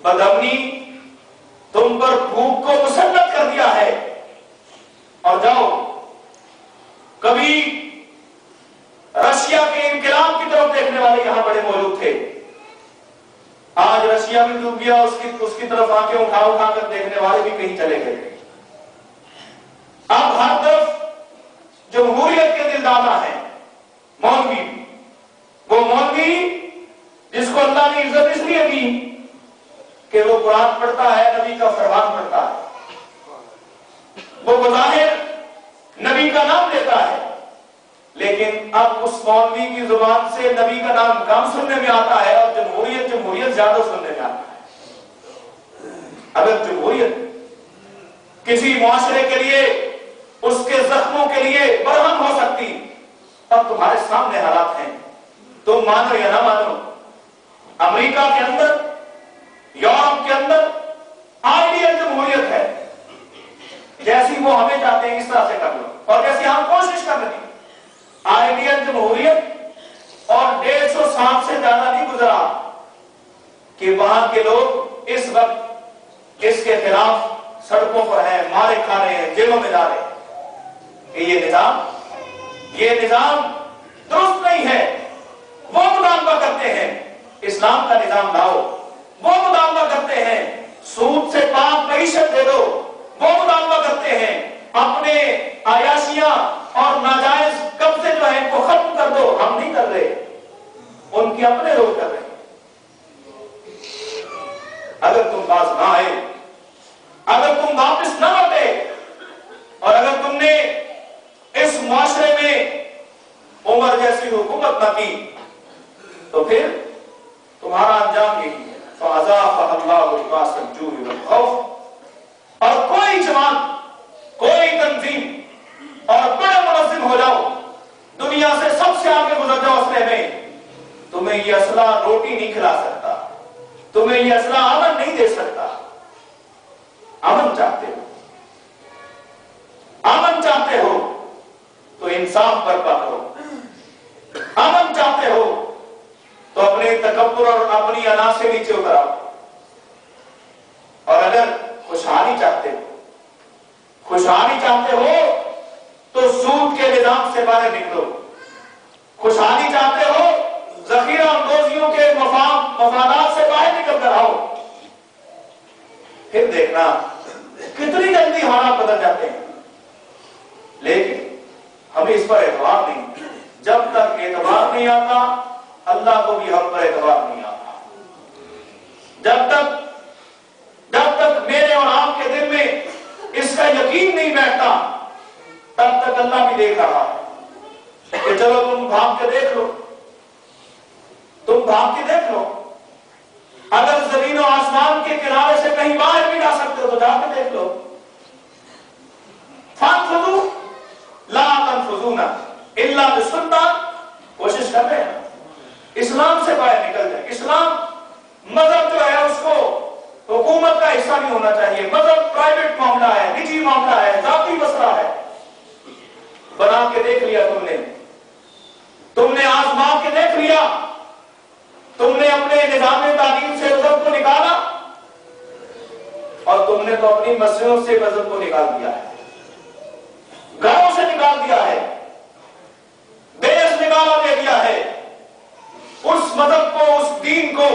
بدامنی تم پر بھوک کو مسلط کر دیا ہے. اور جاؤ، کبھی رشیا کے انقلاب کی طرف دیکھنے والے یہاں بڑے موجود تھے. آج رشیا بھی ڈوب گیا، اس کی طرف آنکھیں اٹھا اٹھا کر دیکھنے والے بھی کہیں چلے گئے. اب ہر طرف جمہوریت کے دلدادہ ہیں مولوی. وہ مولوی جس کو اللہ نے عزت اس لیے دی کہ وہ قرآن پڑھتا ہے، نبی کا فرمان پڑھتا ہے، وہ بظاہر نبی کا نام لیتا ہے، لیکن اب اس مولوی کی زبان سے نبی کا نام کم سننے میں آتا ہے اور جمہوریت زیادہ سننے میں آتا ہے. اگر جمہوریت کسی معاشرے کے لیے، اس کے زخموں کے لیے برہم ہو سکتی، اب تمہارے سامنے حالات ہیں، تم مانو یا نہ مانو. امریکہ کے اندر، یورپ کے اندر آئیڈیل جمہوریت ہے. جیسی وہ ہمیں چاہتے ہیں اس طرح سے کر لو، اور جیسی ہم کوشش کر رہے ہیں. آئیڈیل جمہوریت اور 150 سال سے زیادہ نہیں گزرا کہ وہاں کے لوگ اس وقت اس کے خلاف سڑکوں پر ہیں، مارے کھا رہے ہیں، جیلوں میں جا رہے ہیں کہ یہ نظام درست نہیں ہے. وہ مطالبہ کرتے ہیں اسلام کا نظام لاؤ، وہ مطالبہ کرتے ہیں سود سے پاک معیشت دے دو، وہ مطالبہ کرتے ہیں اپنے عیاشیاں اور ناجائز قبضے جو ہیں وہ ختم کر دو. ہم نہیں کر رہے، ان کے اپنے لوگ کر رہے ہیں. اگر تم باز نہ آئے، اگر تم واپس نہ لوٹے، اور اگر تم نے اس معاشرے میں عمر جیسی حکومت نہ کی، تو پھر تمہارا انجام یہی ہے. فَأَذَاقَهَا اللَّهُ لِبَاسَ الْجُوعِ وَالْخَوْفِ. اور کوئی جماعت، کوئی تنظیم، اور بڑا منظم ہو جاؤ، دنیا سے سب سے آگے گزر جاؤ اسلحے میں، تمہیں یہ اسلحہ روٹی نہیں کھلا سکتا، تمہیں یہ اسلحہ امن نہیں دے سکتا. امن چاہتے ہو، امن چاہتے ہو تو انصاف برپا کرو. امن چاہتے ہو تو اپنے تکبر اور اپنی انا سے نیچے اتر آؤ. اور اگر خوشحالی چاہتے ہو تو سود کے نظام سے باہر نکلو. خوشحالی چاہتے ہو، ذخیرہ اندوزیوں کے مفادات سے باہر نکل کر آؤ. پھر دیکھنا کتنی جلدی حالات بدل جاتے ہیں. لیکن ہمیں اس پر اعتبار نہیں. جب تک اعتبار نہیں آتا، اللہ کو بھی ہم پر اعتبار نہیں آتا. جب تک میرے اور آپ کے دل میں اس کا یقین نہیں بیٹھتا، تب تک اللہ بھی دیکھ رہا ہے کہ چلو تم بھاگ کے دیکھ لو، اگر زمین و آسمان کے کنارے سے کہیں باہر بھی جا سکتے ہو تو جا کے دیکھ لو. فَانْفُذُوا لَا تَنْفُذُونَ إِلَّا بِسُلْطَانٍ. کوشش کر رہے ہیں اسلام سے باہر نکل جائے. اسلام مذہب جو ہے اس کو حکومت کا حصہ نہیں ہونا چاہیے. مذہب پرائیویٹ معاملہ ہے، نجی معاملہ ہے، ذاتی مسئلہ ہے. بنا کے دیکھ لیا تم نے آزما کے دیکھ لیا. تم نے اپنے نظام تعلیم سے مذہب کو نکالا، اور تم نے تو اپنی مسجدوں سے مذہب کو نکال دیا ہے، گھروں سے نکال دیا ہے، دیش نکالا دے دیا ہے. اس مذہب کو، اس دین کو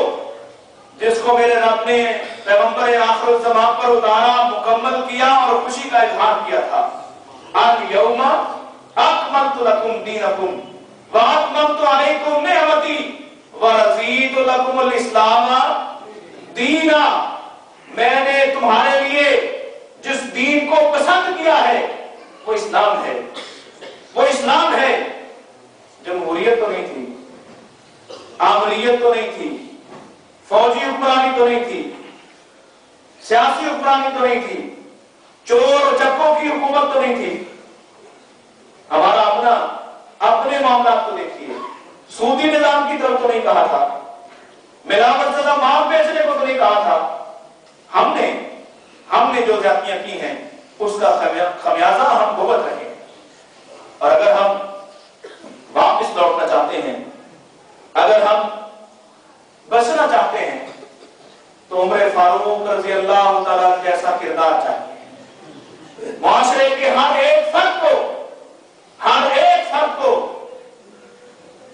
جس کو میرے رب نے پیغمبر آخر الزمان پر اتارا، مکمل کیا اور خوشی کا اظہار کیا تھا. اليوم اکملت لکم دینکم واتممت علیکم نعمتی ورضیت لکم الاسلام دینا. میں نے تمہارے لیے جس دین کو پسند کیا ہے وہ اسلام ہے. وہ اسلام ہے. جمہوریت تو نہیں تھی، آمریت تو نہیں تھی، فوجی حکمرانی تو نہیں تھی، سیاسی حکمرانی تو نہیں تھی، چور اور چکوں کی حکومت تو نہیں تھی. ہمارا اپنے معاملات تو دیکھیے. سودی نظام کی طرف تو نہیں کہا تھا، ملاوٹ زدہ مال بیچنے کو تو نہیں کہا تھا. ہم نے جو زیادتیاں کی ہیں اس کا خمیازہ ہم بھگت رہے ہیں. اور اگر ہم واپس لوٹنا چاہتے ہیں، اگر ہم بچنا چاہتے ہیں، تو تو عمر فاروق رضی اللہ تعالیٰ جیسا کردار چاہیے. معاشرے کے ہر ایک فرد کو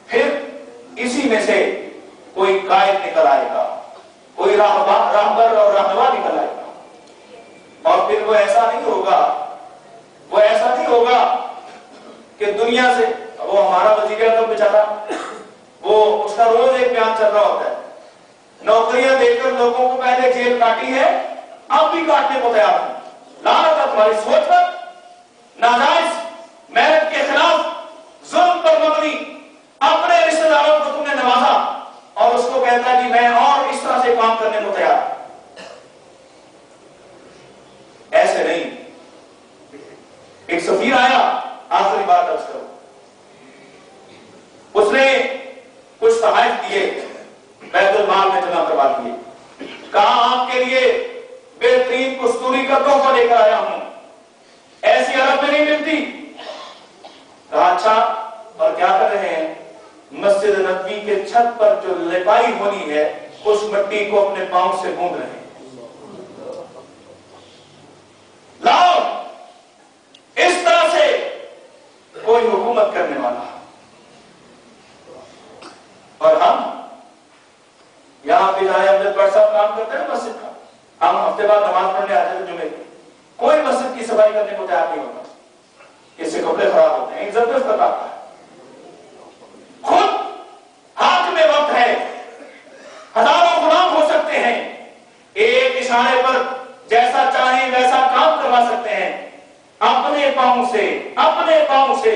پھر اسی میں سے کوئی قائد نکل آئے گا, کوئی راہبر اور رہنما نکل آئے گا. اور پھر وہ ایسا نہیں ہوگا کہ دنیا سے, وہ ہمارا وزیر اعظم بیچارہ, وہ اس کا روز ایک بیان چل رہا ہوتا ہے, نوکریاں دے کر لوگوں کو پہلے جیل کاٹی ہے, اب بھی کاٹنے کو تیار ہے. لعنت ہے تمہاری سوچ پر, ناجائز محنت کے خلاف ظلم پر مبنی اپنے رشتہ داروں کو تم نے نوازا اور اس کو کہتا ہے کہ میں اور اس طرح سے کام کرنے کو تیار. ایسے نہیں. ایک سفیر آیا, آخری بات عرض کرو, اس نے کچھ تحائف دیے, بیت المال میں جمع کروا دیے, کہا آپ کے لیے بہترین کستوری کا تحفہ لے کر آیا ہوں, ایسی عرب میں نہیں ملتی. کہا اچھا, اور کیا کر رہے ہیں؟ مسجد نبوی کے چھت پر جو لپائی ہونی ہے اس مٹی کو اپنے پاؤں سے گھوم رہے ہیں. لاؤ, اس طرح سے کوئی حکومت کرنے والا. اور ہم یہاں پہ جائے امجد بٹ صاحب کام کرتے ہیں مسجد کا, ہم ہفتے بعد نماز پڑھنے آتے ہیں جمعے کی, کوئی مسجد کی صفائی کرنے کو تیار نہیں ہوتا. اس سے کپڑے خراب ہوتے ہیں, عزت اس کا ہے. خود ہاتھ میں وقت ہے, ہزاروں غلام ہو سکتے ہیں, ایک اشارے پر جیسا چاہیں ویسا کام کروا سکتے ہیں. اپنے پاؤں سے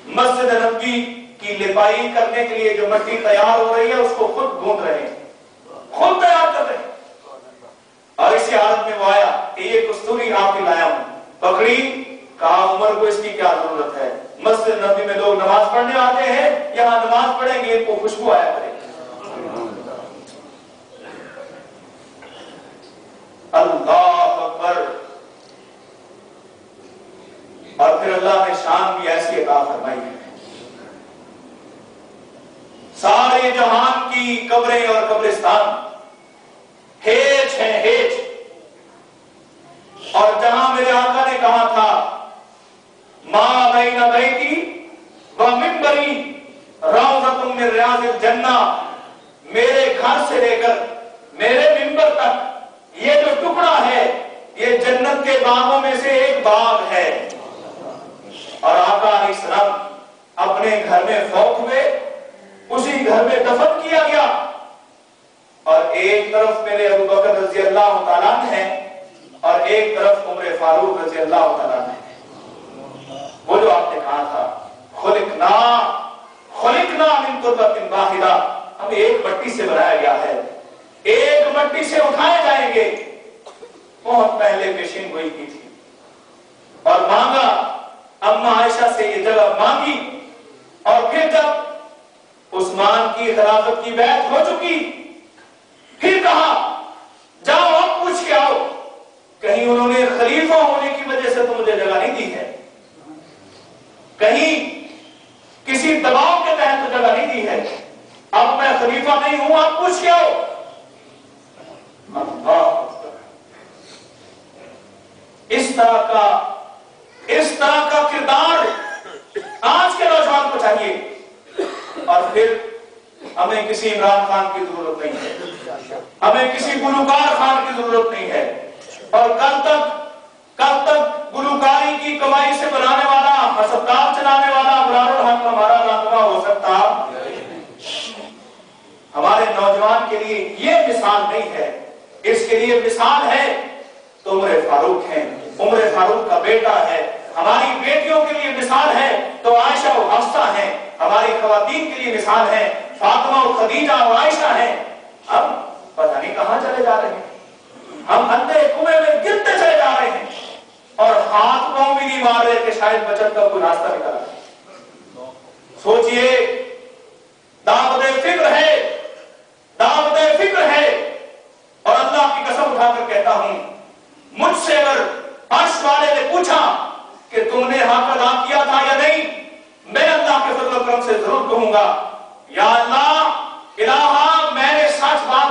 مسجد نبوی کی لپائی کرنے کے لیے جو مٹی تیار ہو رہی ہے اس کو خود گھوند رہے ہیں, خود تیار کر رہے ہیں. اور اسی حالت میں وہ آیا کہ یہ کستوری آپ کی لایا ہوں, پکڑی, کہا عمر کو اس کی کیا ضرورت ہے, مسجد نبوی میں لوگ نماز پڑھنے آتے ہیں, یہاں نماز پڑھیں گے ان کو خوشبو آیا کرے. اللہ اکبر. اور پھر اللہ نے شان بھی ایسی عطا فرمائی ہے, سارے جہان کی قبریں اور قبرستان ہیج ہیں, ہیج. اور جہاں میرے آقا نے کہا تھا ما بین بیتی و منبری روضۃ من ریاض الجنہ, میرے گھر سے لے کر میرے منبر تک یہ جو ٹکڑا ہے یہ جنت کے باغوں میں سے ایک باغ ہے. اور آقا علیہ السلام اپنے گھر میں فوت ہوئے, اسی گھر میں دفن کیا گیا. اور ایک طرف میرے ابو بکر رضی اللہ تعالیٰ عنہ ہیں اور ایک طرف عمر فاروق رضی اللہ تعالیٰ عنہ ہیں. وہ جو آپ نے کہا تھا خلقنا من تربۃ واحدہ, ہمیں ایک مٹی سے بنایا گیا ہے, ایک مٹی سے اٹھائے جائیں گے. بہت پہلے پیشین گوئی کی تھی اور مانگا, اما عائشہ سے یہ جگہ مانگی. اور پھر جب عثمان کی خلافت کی بیعت ہو چکی, پھر کہا جاؤ اب پوچھ کے آؤ, کہیں انہوں نے خلیفہ ہونے کی وجہ سے تو مجھے جگہ نہیں دی ہے, کہیں کسی دباؤ کے تحت جگہ نہیں دی ہے, اب میں خلیفہ نہیں ہوں, آپ پوچھ کے آؤ. اس طرح کا کردار آج کے نوجوان کو چاہیے. اور پھر ہمیں کسی عمران خان کی ضرورت نہیں ہے, ہمیں کسی گلوکار خان کی ضرورت نہیں ہے. اور کل تک گلوکاری کی کمائی سے بنانے والا, ہسپتال چلانے والا ابرار الحق ہمارا رہنما ہو سکتا. ہمارے نوجوان کے لیے یہ مثال نہیں ہے, اس کے لیے مثال ہے تو عمر فاروق ہیں, عمر فاروق کا بیٹا ہے. ہماری بیٹیوں کے لیے مثال ہے تو عائشہ و حفصہ ہیں, ہماری خواتین کے لیے مثال ہے فاطمہ و خدیجہ و عائشہ ہیں. ہم پتہ نہیں کہاں چلے جا رہے ہیں, ہم اندھے کنویں میں گرتے چلے جا رہے ہیں اور ہاتھ پاؤں بھی نہیں مار رہے کہ شاید بچت کا کوئی راستہ نکلا. سوچئے, دعوت فکر ہے. اور اللہ کی قسم اٹھا کر کہتا ہوں, مجھ سے اگر عرش والے نے پوچھا کہ تم نے حق ادا کیا تھا یا نہیں, میں اللہ کے فضل و کرم سے ضرور کہوں گا یا اللہ الہا میں نے سچ بات